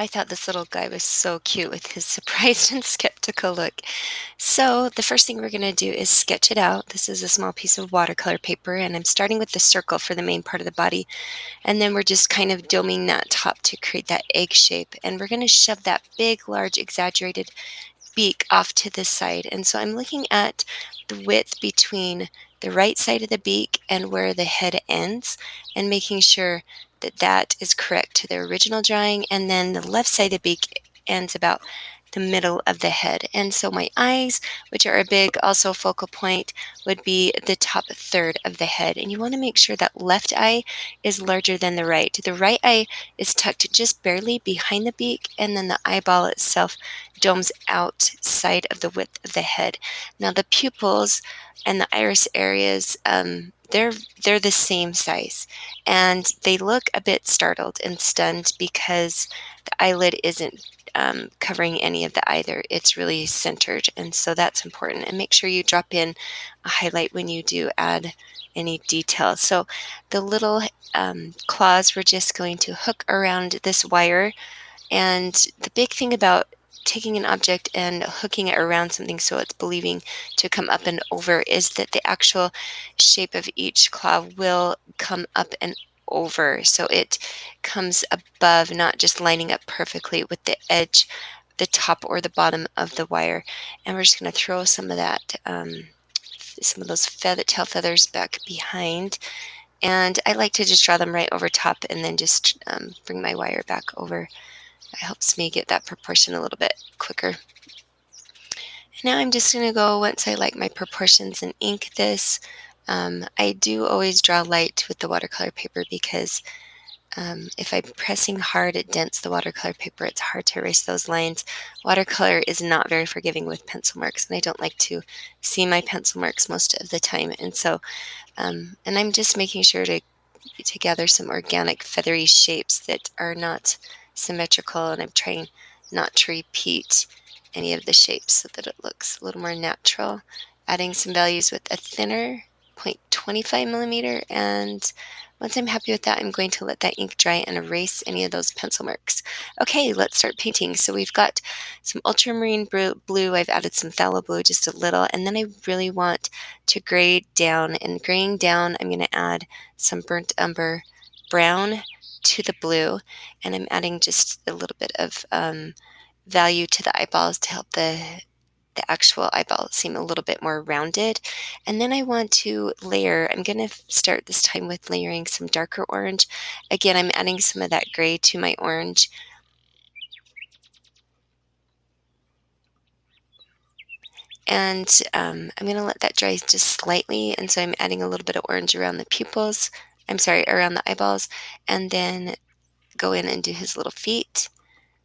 I thought this little guy was so cute with his surprised and skeptical look. So the first thing we're going to do is sketch it out. This is a small piece of watercolor paper, and I'm starting with the circle for the main part of the body. And then we're just kind of doming that top to create that egg shape. And we're going to shove that big, large, exaggerated beak off to this side. And so I'm looking at the width between the right side of the beak and where the head ends and making sure that that is correct to the original drawing. And then the left side of the beak ends about the middle of the head. And so my eyes, which are a big also focal point, would be the top third of the head. And you want to make sure that left eye is larger than the right. The right eye is tucked just barely behind the beak, and then the eyeball itself domes outside of the width of the head. Now the pupils and the iris areas, they're the same size, and they look a bit startled and stunned because the eyelid isn't covering any of the either. It's really centered, and so that's important. And make sure you drop in a highlight when you do add any detail. So the little claws, we're just going to hook around this wire. And the big thing about taking an object and hooking it around something so it's believing to come up and over is that the actual shape of each claw will come up and over. So it comes above, not just lining up perfectly with the edge, the top or the bottom of the wire. And we're just going to throw some of that, some of those tail feathers back behind. And I like to just draw them right over top and then just bring my wire back over. It helps me get that proportion a little bit quicker. Now I'm just going to go, once I like my proportions, and ink this. I do always draw light with the watercolor paper because if I'm pressing hard, it dents the watercolor paper. It's hard to erase those lines. Watercolor is not very forgiving with pencil marks, and I don't like to see my pencil marks most of the time. And so, and I'm just making sure to gather some organic feathery shapes that are not symmetrical, and I'm trying not to repeat any of the shapes so that it looks a little more natural. Adding some values with a thinner 0.25 millimeter, and once I'm happy with that, I'm going to let that ink dry and erase any of those pencil marks. Okay, let's start painting. So we've got some ultramarine blue. I've added some phthalo blue, just a little, and then I really want to grade down. And graying down, I'm going to add some burnt umber brown to the blue, and I'm adding just a little bit of value to the eyeballs to help the actual eyeball seem a little bit more rounded. And then I want to layer. I'm going to start this time with layering some darker orange. Again, I'm adding some of that gray to my orange. And I'm going to let that dry just slightly. And so I'm adding a little bit of orange around the pupils. I'm sorry, around the eyeballs. And then go in and do his little feet.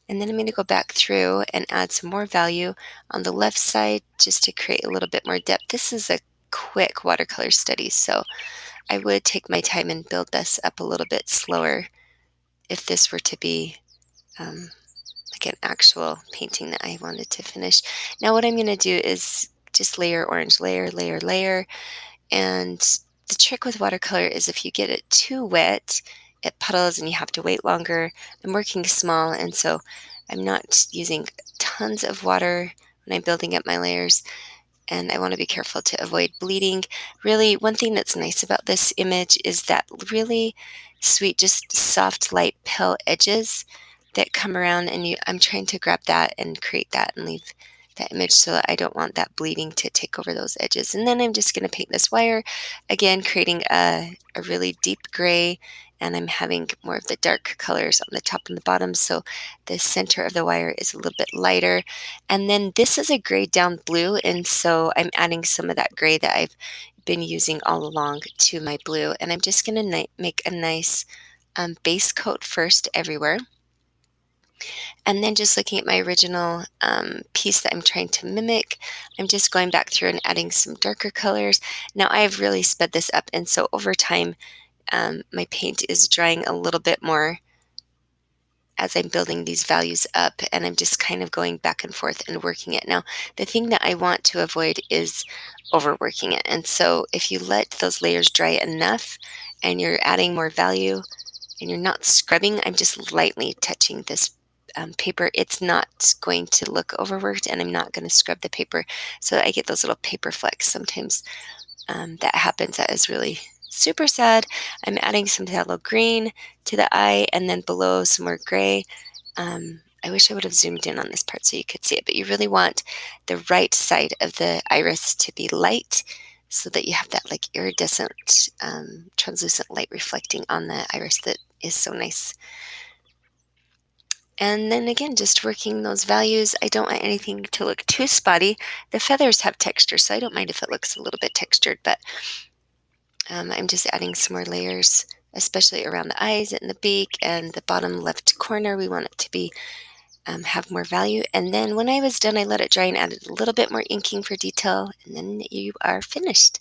And then I'm going to go back through and add some more value on the left side just to create a little bit more depth. This is a quick watercolor study, so I would take my time and build this up a little bit slower if this were to be like an actual painting that I wanted to finish. Now what I'm going to do is just layer orange, layer, layer, layer. And the trick with watercolor is if you get it too wet, it puddles and you have to wait longer. I'm working small, and so I'm not using tons of water when I'm building up my layers, and I want to be careful to avoid bleeding. Really, one thing that's nice about this image is that really sweet, just soft, light, pale edges that come around, and I'm trying to grab that and create that and leave that image so that I don't want that bleeding to take over those edges. And then I'm just going to paint this wire, again creating a really deep gray, and I'm having more of the dark colors on the top and the bottom, so the center of the wire is a little bit lighter. And then this is a grayed down blue, and so I'm adding some of that gray that I've been using all along to my blue, and I'm just going to make a nice base coat first everywhere. And then just looking at my original piece that I'm trying to mimic, I'm just going back through and adding some darker colors. Now I've really sped this up, and so over time my paint is drying a little bit more as I'm building these values up, and I'm just kind of going back and forth and working it. Now, the thing that I want to avoid is overworking it. And so if you let those layers dry enough and you're adding more value and you're not scrubbing, I'm just lightly touching this paper, it's not going to look overworked, and I'm not going to scrub the paper. So I get those little paper flecks sometimes. That happens. That is really super sad. I'm adding some phthalo green to the eye, and then below some more gray. I wish I would have zoomed in on this part so you could see it, but you really want the right side of the iris to be light so that you have that like iridescent, translucent light reflecting on the iris that is so nice. And then again, just working those values. I don't want anything to look too spotty. The feathers have texture, so I don't mind if it looks a little bit textured, but I'm just adding some more layers, especially around the eyes and the beak and the bottom left corner. We want it to be have more value. And then when I was done, I let it dry and added a little bit more inking for detail, and then you are finished.